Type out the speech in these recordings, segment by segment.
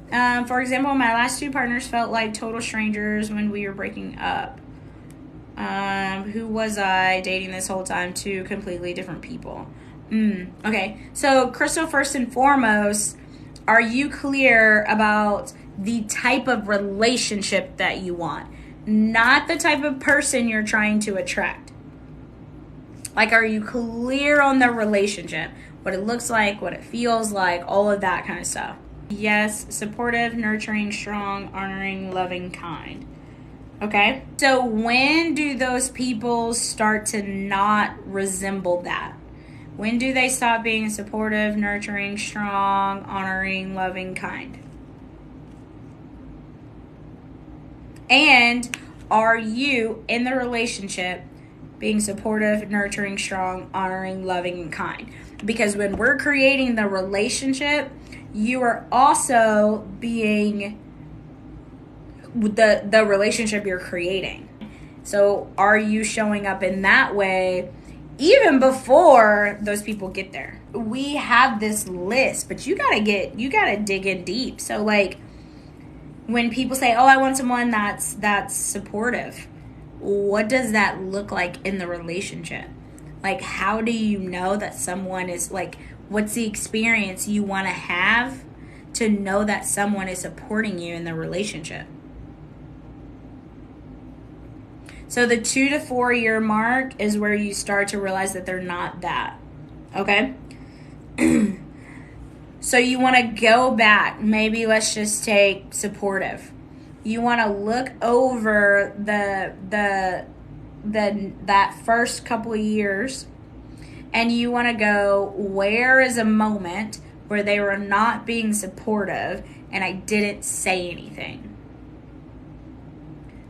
For example, my last two partners felt like total strangers when we were breaking up. Who was I dating this whole time? Two completely different people. Okay, so Crystal, first and foremost, are you clear about the type of relationship that you want? Not the type of person you're trying to attract. Like, are you clear on the relationship? What it looks like, what it feels like, all of that kind of stuff. Yes, supportive, nurturing, strong, honoring, loving, kind. Okay? So when do those people start to not resemble that? When do they stop being supportive, nurturing, strong, honoring, loving, kind? And are you in the relationship being supportive, nurturing, strong, honoring, loving, and kind? Because when we're creating the relationship, you are also being the relationship you're creating. So are you showing up in that way even before those people get there? We have this list, but you gotta dig in deep. So like when people say, oh, I want someone that's supportive, what does that look like in the relationship? Like, how do you know that someone is like, what's the experience you want to have to know that someone is supporting you in the relationship? So the 2 to 4 year mark is where you start to realize that they're not that. Okay? So you want to go back. Maybe let's just take supportive. You want to look over that first couple of years, and you want to go, where is a moment where they were not being supportive and I didn't say anything?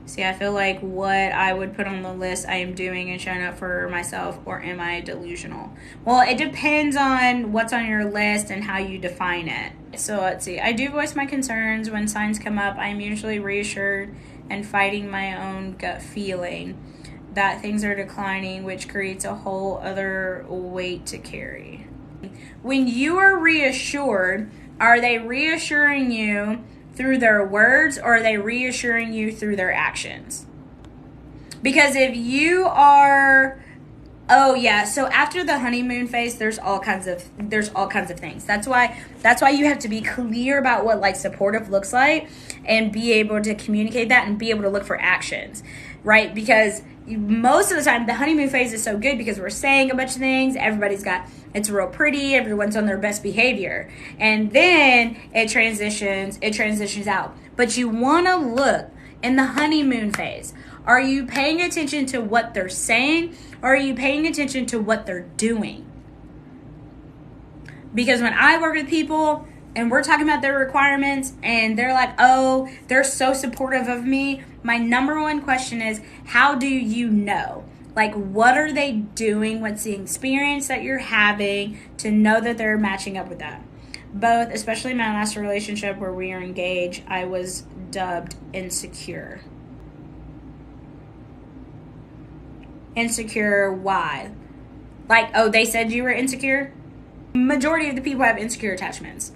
See, I feel like what I would put on the list I am doing and showing up for myself, or am I delusional? Well, it depends on what's on your list and how you define it. So let's see. I do voice my concerns. When signs come up, I am usually reassured and fighting my own gut feeling that things are declining, which creates a whole other weight to carry. When you are reassured, are they reassuring you through their words, or are they reassuring you through their actions? Because if you are, oh yeah, so after the honeymoon phase, there's all kinds of things. That's why you have to be clear about what like supportive looks like, and be able to communicate that and be able to look for actions, right? Because most of the time the honeymoon phase is so good because we're saying a bunch of things, it's real pretty, everyone's on their best behavior, and then it transitions out. But you want to look in the honeymoon phase. Are you paying attention to what they're saying, or are you paying attention to what they're doing? Because when I work with people and we're talking about their requirements and they're like, oh, they're so supportive of me, my number one question is, how do you know? Like, what are they doing? What's the experience that you're having to know that they're matching up with that? Both, especially my last relationship where we were engaged, I was dubbed insecure. Insecure, why? Like, oh, they said you were insecure? Majority of the people have insecure attachments.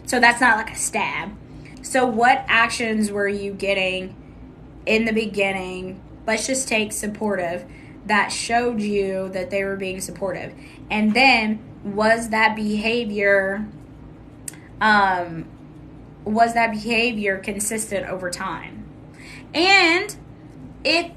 So that's not like a stab. So what actions were you getting in the beginning? Let's just take supportive, that showed you that they were being supportive. And then was that behavior consistent over time? And if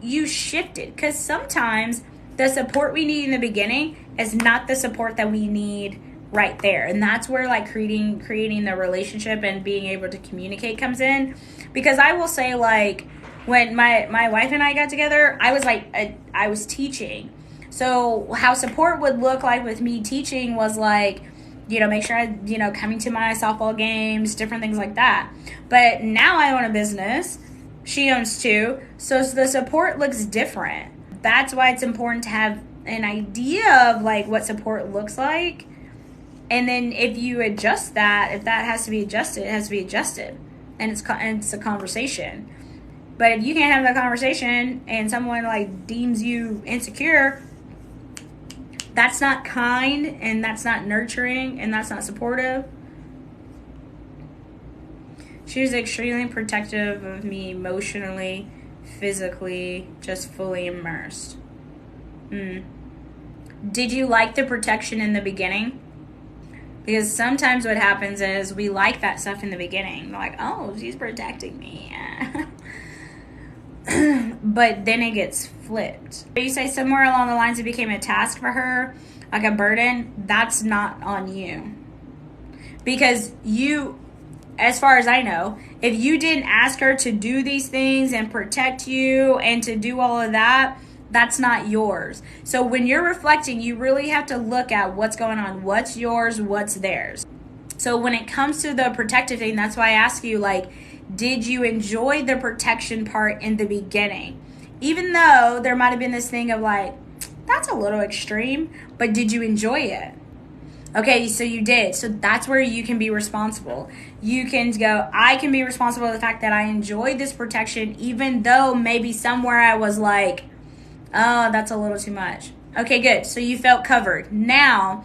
you shifted, because sometimes the support we need in the beginning is not the support that we need right there. And that's where like creating the relationship and being able to communicate comes in. Because I will say, like, when my wife and I got together, I was teaching. So how support would look like with me teaching was like, make sure I, coming to my softball games, different things like that. But now I own a business. She owns two. So the support looks different. That's why it's important to have an idea of like what support looks like. And then if you adjust that, if that has to be adjusted, it has to be adjusted. And it's a conversation. But if you can't have that conversation and someone like deems you insecure, that's not kind, and that's not nurturing, and that's not supportive. She was extremely protective of me emotionally, physically, just fully immersed. Did you like the protection in the beginning? Because sometimes what happens is we like that stuff in the beginning. We're like, oh, she's protecting me. But then it gets flipped. You say somewhere along the lines it became a task for her, like a burden. That's not on you. Because you, as far as I know, if you didn't ask her to do these things and protect you and to do all of that, that's not yours. So when you're reflecting, you really have to look at what's going on, what's yours, what's theirs. So when it comes to the protective thing, that's why I ask you, like, did you enjoy the protection part in the beginning? Even though there might have been this thing of like, that's a little extreme, but did you enjoy it? Okay, so you did. So that's where you can be responsible. You can go, I can be responsible for the fact that I enjoyed this protection, even though maybe somewhere I was like, oh, that's a little too much. Okay, good. So you felt covered. Now,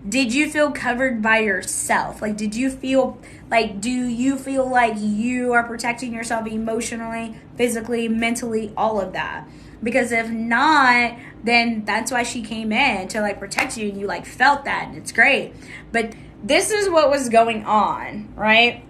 did you feel covered by yourself? Like, did you feel like, do you feel like you are protecting yourself emotionally, physically, mentally, all of that? Because if not, then that's why she came in, to like protect you, and you like felt that, and it's great. But this is what was going on, right?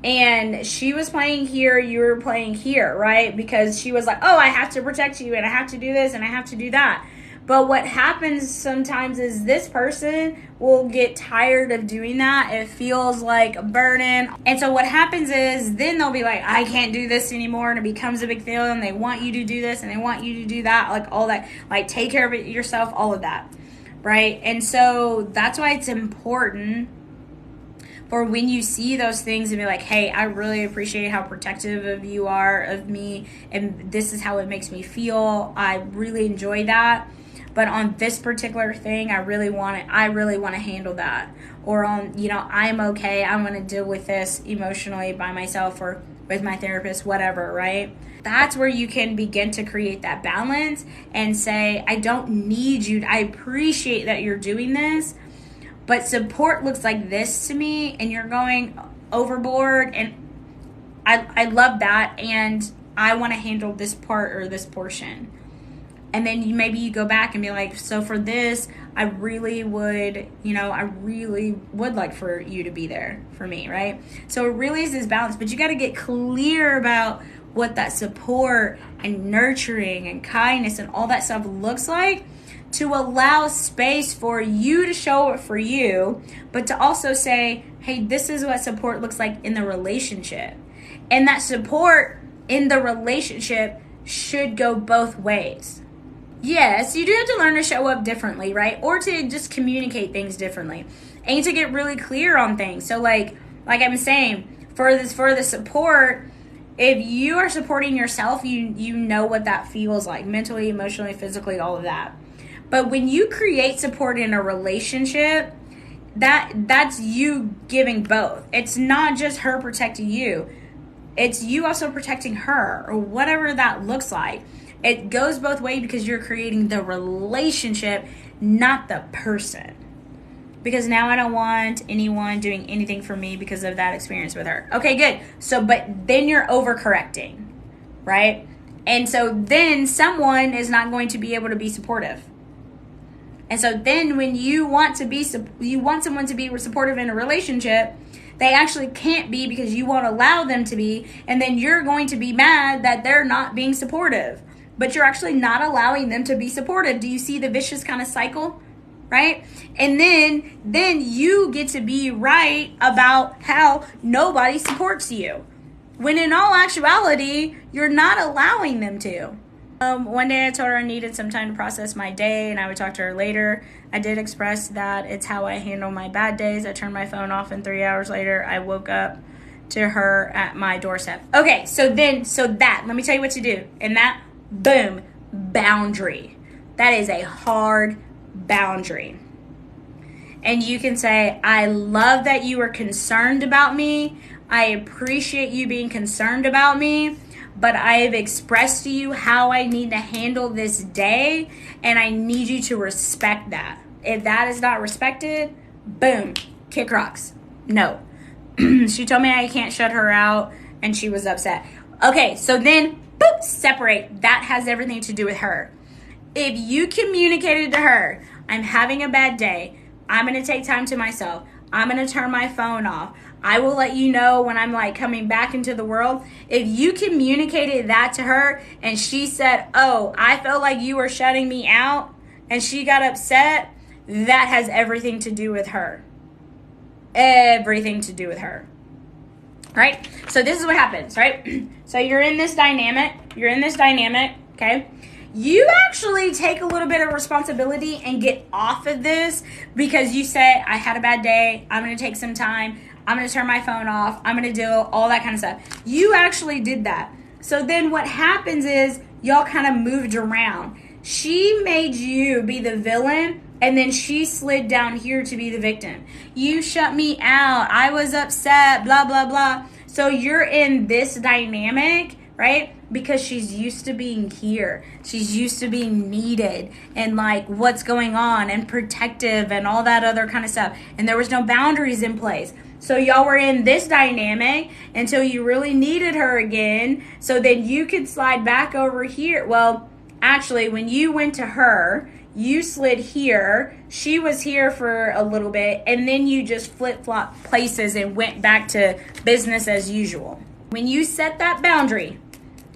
And she was playing here, you were playing here, right? Because she was like, oh, I have to protect you, and I have to do this, and I have to do that. But what happens sometimes is this person will get tired of doing that. It feels like a burden. And so what happens is then they'll be like, I can't do this anymore. And it becomes a big deal. And they want you to do this and they want you to do that. Like all that, like take care of it yourself, all of that. Right? And so that's why it's important for when you see those things and be like, hey, I really appreciate how protective of you are of me. And this is how it makes me feel. I really enjoy that. But on this particular thing, I really want to handle that. Or on, I'm okay. I'm going to deal with this emotionally by myself or with my therapist, whatever, right? That's where you can begin to create that balance and say, I don't need you. I appreciate that you're doing this, but support looks like this to me, and you're going overboard, and I love that, and I want to handle this part or this portion. And then maybe you go back and be like, so for this, I really would like for you to be there for me, right? So it really is this balance, but you got to get clear about what that support and nurturing and kindness and all that stuff looks like, to allow space for you to show it for you, but to also say, hey, this is what support looks like in the relationship. And that support in the relationship should go both ways. Yes, you do have to learn to show up differently, right? Or to just communicate things differently and to get really clear on things. So like I'm saying, for the support, if you are supporting yourself, you know what that feels like mentally, emotionally, physically, all of that. But when you create support in a relationship, that's you giving both. It's not just her protecting you. It's you also protecting her, or whatever that looks like. It goes both ways because you're creating the relationship, not the person. Because now I don't want anyone doing anything for me because of that experience with her. Okay, good. So, but then you're overcorrecting, right? And so then someone is not going to be able to be supportive. And so then when you want someone to be supportive in a relationship, they actually can't be because you won't allow them to be. And then you're going to be mad that they're not being supportive. But you're actually not allowing them to be supportive. Do you see the vicious kind of cycle? Right? And then you get to be right about how nobody supports you. When in all actuality, you're not allowing them to. One day I told her I needed some time to process my day and I would talk to her later. I did express that it's how I handle my bad days. I turned my phone off and 3 hours later I woke up to her at my doorstep. Okay, so let me tell you what to do. And that, boom, boundary. That is a hard boundary. And you can say, I love that you are concerned about me. I appreciate you being concerned about me, but I have expressed to you how I need to handle this day, and I need you to respect that. If that is not respected, boom, kick rocks. No. She told me I can't shut her out. and she was upset. Okay, so then, boop, separate. That has everything to do with her. If you communicated to her, I'm having a bad day, I'm going to take time to myself, I'm going to turn my phone off, I will let you know when I'm like coming back into the world. If you communicated that to her and she said, oh, I felt like you were shutting me out, and she got upset, that has everything to do with her. Everything to do with her. Right? So this is what happens, right? So you're in this dynamic, okay? You actually take a little bit of responsibility and get off of this because you say, I had a bad day, I'm going to take some time, I'm going to turn my phone off, I'm going to do all that kind of stuff. You actually did that. So then what happens is y'all kind of moved around. She made you be the villain, and then she slid down here to be the victim. You shut me out, I was upset, blah, blah, blah. So you're in this dynamic, right? Because she's used to being here. She's used to being needed and like what's going on and protective and all that other kind of stuff. And there was no boundaries in place. So y'all were in this dynamic until you really needed her again. So then you could slide back over here. Well, actually, when you went to her, you slid here. She was here for a little bit. And then you just flip-flopped places and went back to business as usual. When you set that boundary,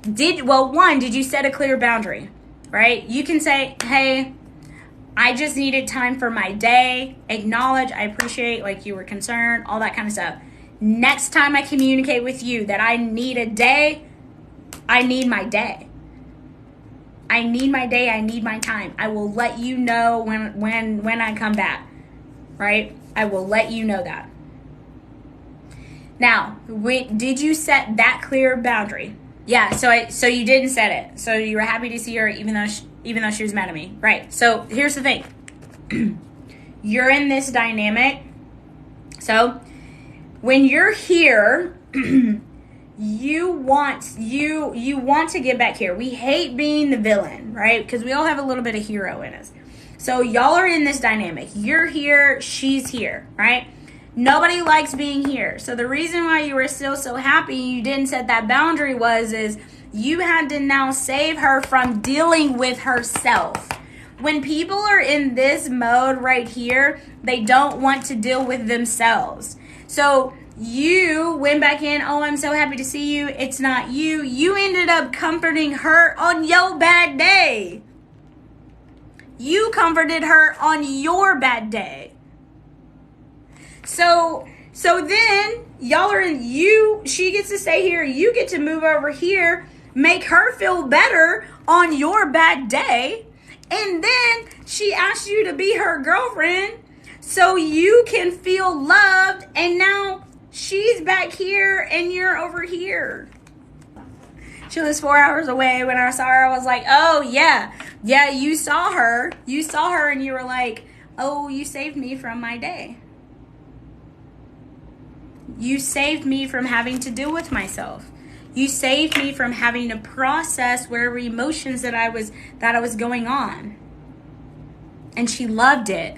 did you set a clear boundary, right? You can say, hey, I just needed time for my day. Acknowledge, I appreciate, like you were concerned, all that kind of stuff. Next time I communicate with you that I need a day, I need my day. I need my day, I need my time. I will let you know when I come back, right? I will let you know that. Now, did you set that clear boundary? Yeah, so you didn't set it. So you were happy to see her even though she was mad at me. Right. So here's the thing. You're in this dynamic. So when you're here, you want to get back here. We hate being the villain, right? Because we all have a little bit of hero in us. So y'all are in this dynamic. You're here, she's here, right? Nobody likes being here. So the reason why you were still so happy you didn't set that boundary is you had to now save her from dealing with herself. When people are in this mode right here, they don't want to deal with themselves. So you went back in, oh, I'm so happy to see you. It's not you. You ended up comforting her on your bad day. You comforted her on your bad day. So then y'all are in, she gets to stay here, you get to move over here, make her feel better on your bad day, and then she asks you to be her girlfriend so you can feel loved, and now she's back here and you're over here. She was 4 hours away. When I saw her, I was like, oh yeah, you saw her and you were like, oh, you saved me from my day. You saved me from having to deal with myself. You saved me from having to process whatever emotions that I was going on. And she loved it.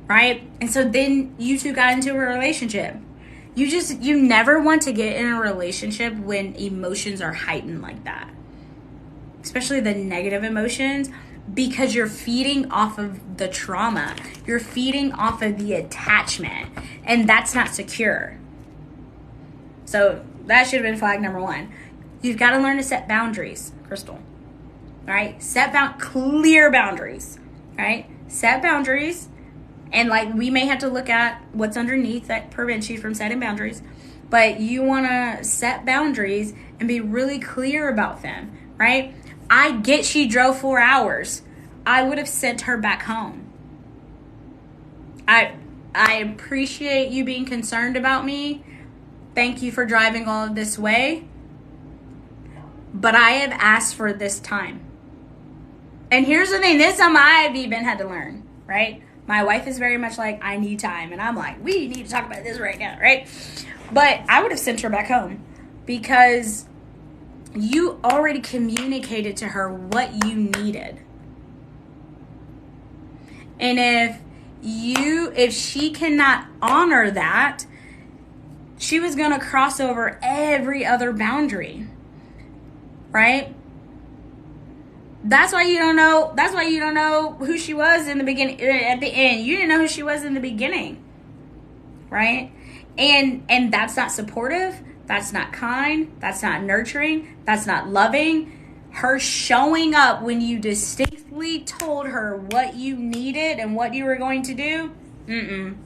Right? And so then you two got into a relationship. You never want to get in a relationship when emotions are heightened like that. Especially the negative emotions, because you're feeding off of the trauma. You're feeding off of the attachment. And that's not secure. So that should have been flag number 1. You've got to learn to set boundaries, Crystal. All right? Set clear boundaries. All right? Set boundaries. And like we may have to look at what's underneath that prevents you from setting boundaries. But you want to set boundaries and be really clear about them. Right? I get she drove 4 hours. I would have sent her back home. I appreciate you being concerned about me. Thank you for driving all of this way. But I have asked for this time. And here's the thing. This is something I've even had to learn, right? My wife is very much like, I need time. And I'm like, we need to talk about this right now, right? But I would have sent her back home because you already communicated to her what you needed. And if she cannot honor that, she was going to cross over every other boundary, right? That's why you don't know who she was in the beginning. At the end, you didn't know who she was in the beginning, right? And that's not supportive. That's not kind. That's not nurturing. That's not loving. Her showing up when you distinctly told her what you needed and what you were going to do.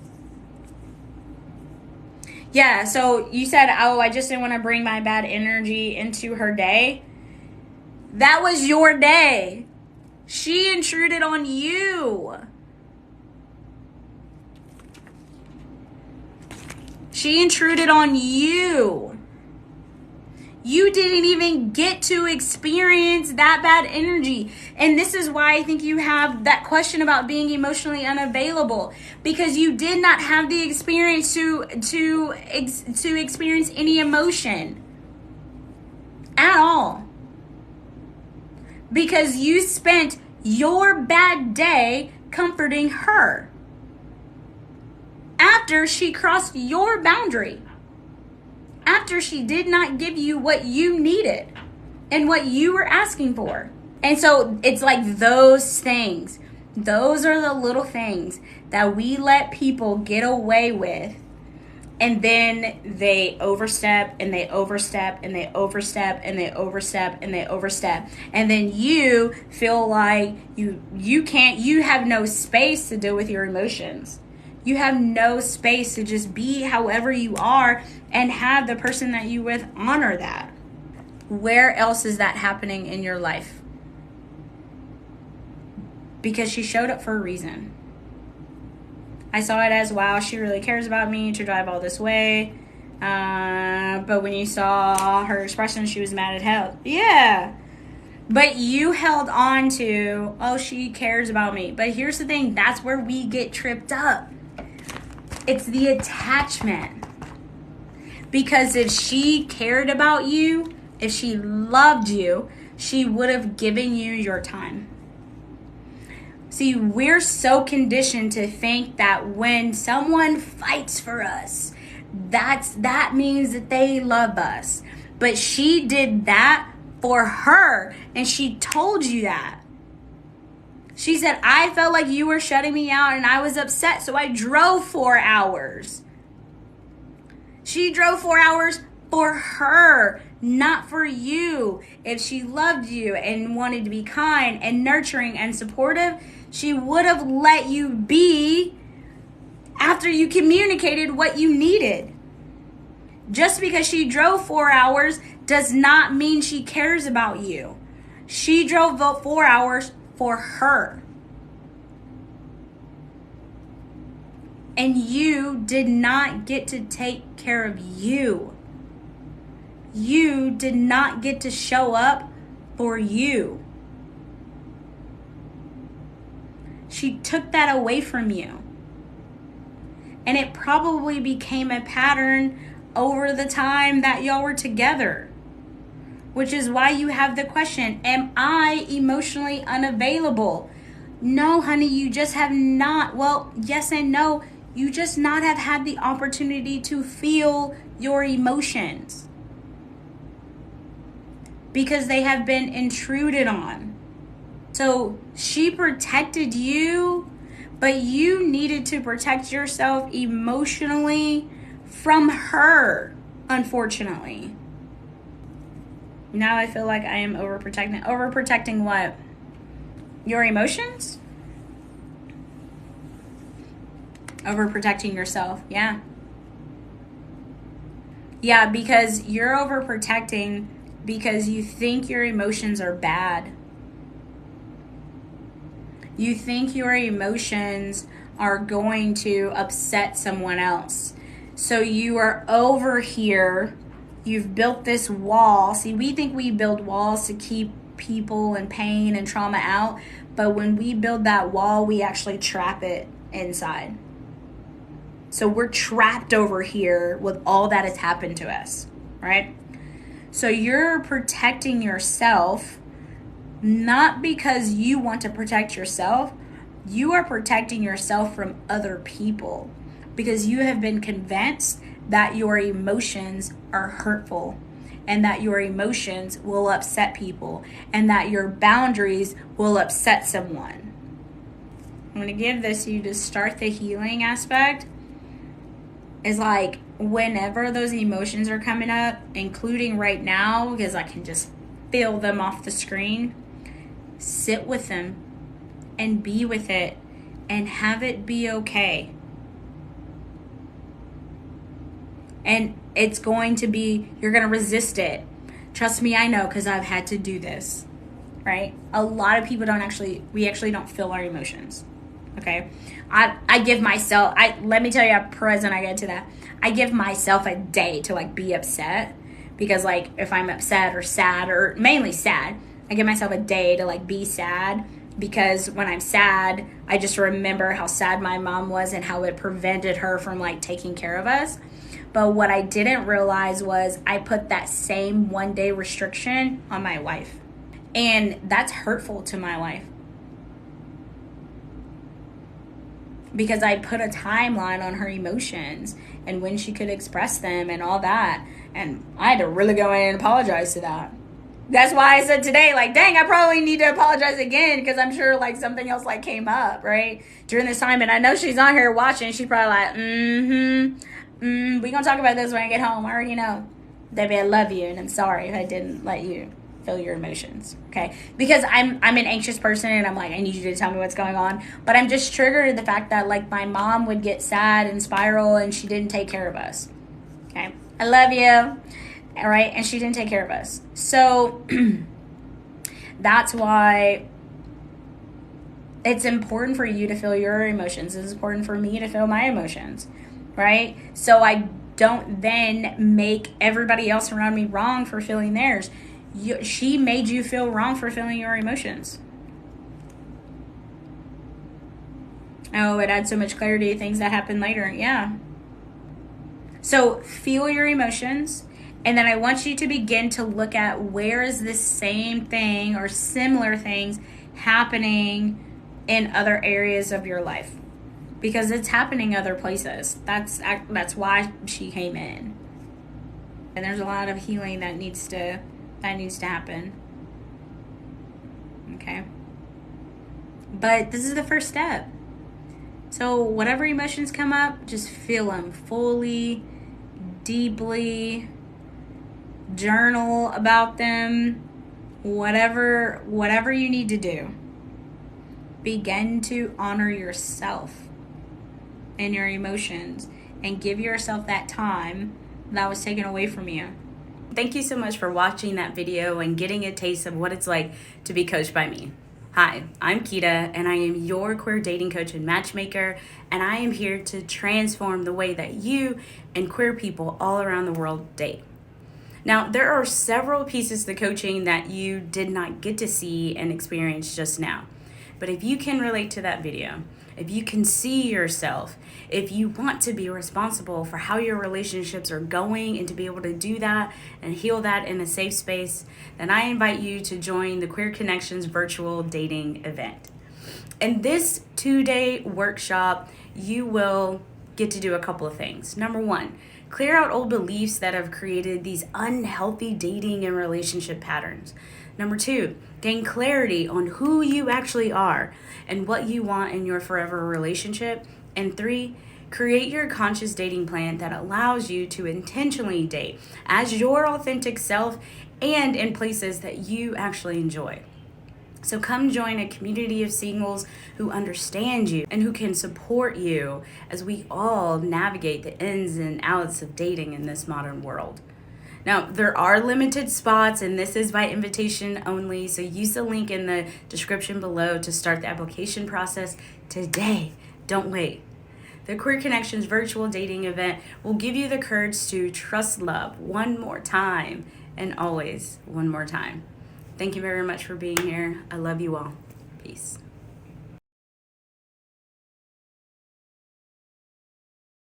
Yeah, so you said, oh, I just didn't want to bring my bad energy into her day. That was your day. She intruded on you. She intruded on you. You didn't even get to experience that bad energy. And this is why I think you have that question about being emotionally unavailable, because you did not have the experience to experience any emotion at all. Because you spent your bad day comforting her after she crossed your boundary. After she did not give you what you needed and what you were asking for. And so it's like those things. Those are the little things that we let people get away with. And then they overstep and they overstep and they overstep and they overstep and they overstep. And then you feel like you have no space to deal with your emotions. You have no space to just be however you are and have the person that you with honor that. Where else is that happening in your life? Because she showed up for a reason. I saw it as, wow, she really cares about me to drive all this way. But when you saw her expression, she was mad at hell. Yeah. But you held on to, oh, she cares about me. But here's the thing. That's where we get tripped up. It's the attachment. Because if she cared about you, if she loved you, she would have given you your time. See, we're so conditioned to think that when someone fights for us, that means that they love us. But she did that for her, and she told you that. She said, I felt like you were shutting me out and I was upset, so I drove 4 hours. She drove 4 hours for her, not for you. If she loved you and wanted to be kind and nurturing and supportive, she would have let you be after you communicated what you needed. Just because she drove 4 hours does not mean she cares about you. She drove 4 hours for her. And you did not get to take care of you. You did not get to show up for you. She took that away from you. And it probably became a pattern over the time that y'all were together. Which is why you have the question, am I emotionally unavailable? No, honey, you just have not. Well, yes and no. You just not have had the opportunity to feel your emotions. Because they have been intruded on. So she protected you, but you needed to protect yourself emotionally from her, unfortunately. Now I feel like I am overprotecting. Overprotecting what? Your emotions? Overprotecting yourself, yeah. Yeah, because you're overprotecting because you think your emotions are bad. You think your emotions are going to upset someone else. So you are over here. You've built this wall. See, we think we build walls to keep people and pain and trauma out. But when we build that wall, we actually trap it inside. So we're trapped over here with all that has happened to us, right? So you're protecting yourself, not because you want to protect yourself. You are protecting yourself from other people because you have been convinced that your emotions are hurtful, and that your emotions will upset people, and that your boundaries will upset someone. I'm going to give this to you to start the healing aspect. Is like whenever those emotions are coming up, including right now, because I can just feel them off the screen, sit with them and be with it and have it be okay. And it's going to be, you're going to resist it. Trust me, I know, because I've had to do this, right? A lot of people we actually don't feel our emotions, okay? I give myself, let me tell you how present I get to that. I give myself a day to like be upset, because like if I'm upset or sad, or mainly sad, I give myself a day to like be sad, because when I'm sad, I just remember how sad my mom was and how it prevented her from like taking care of us. But what I didn't realize was I put that same 1 day restriction on my wife, and that's hurtful to my wife. Because I put a timeline on her emotions and when she could express them and all that. And I had to really go in and apologize to that. That's why I said today, like, dang, I probably need to apologize again, because I'm sure like something else like came up, right, during this time. And I know she's on here watching. She's probably like, we gonna talk about this when I get home. I already know. Debbie, I love you, and I'm sorry if I didn't let you feel your emotions, okay? Because I'm an anxious person, and I'm like, I need you to tell me what's going on. But I'm just triggered the fact that like my mom would get sad and spiral, and she didn't take care of us, okay? I love you, all right? And she didn't take care of us. So that's why it's important for you to feel your emotions. It's important for me to feel my emotions, right? So I don't then make everybody else around me wrong for feeling theirs. She made you feel wrong for feeling your emotions. Oh, it adds so much clarity to things that happen later. Yeah. So feel your emotions, and then I want you to begin to look at where is this same thing or similar things happening in other areas of your life, because it's happening other places. That's why she came in, and there's a lot of healing that needs to happen. Okay, but this is the first step. So whatever emotions come up, just feel them fully, deeply, journal about them, whatever you need to do. Begin to honor yourself and your emotions, and give yourself that time that was taken away from you. Thank you so much for watching that video and getting a taste of what it's like to be coached by me. Hi, I'm Keita, and I am your queer dating coach and matchmaker, and I am here to transform the way that you and queer people all around the world date. Now, there are several pieces to coaching that you did not get to see and experience just now. But if you can relate to that video, if you can see yourself, if you want to be responsible for how your relationships are going and to be able to do that and heal that in a safe space, then I invite you to join the Queer Connections virtual dating event. In this 2-day workshop, you will get to do a couple of things. Number one, clear out old beliefs that have created these unhealthy dating and relationship patterns. Number two, gain clarity on who you actually are and what you want in your forever relationship. And three, create your conscious dating plan that allows you to intentionally date as your authentic self and in places that you actually enjoy. So come join a community of singles who understand you and who can support you as we all navigate the ins and outs of dating in this modern world. Now, there are limited spots, and this is by invitation only, so use the link in the description below to start the application process today. Don't wait. The Queer Connections virtual dating event will give you the courage to trust love one more time, and always one more time. Thank you very much for being here. I love you all. Peace.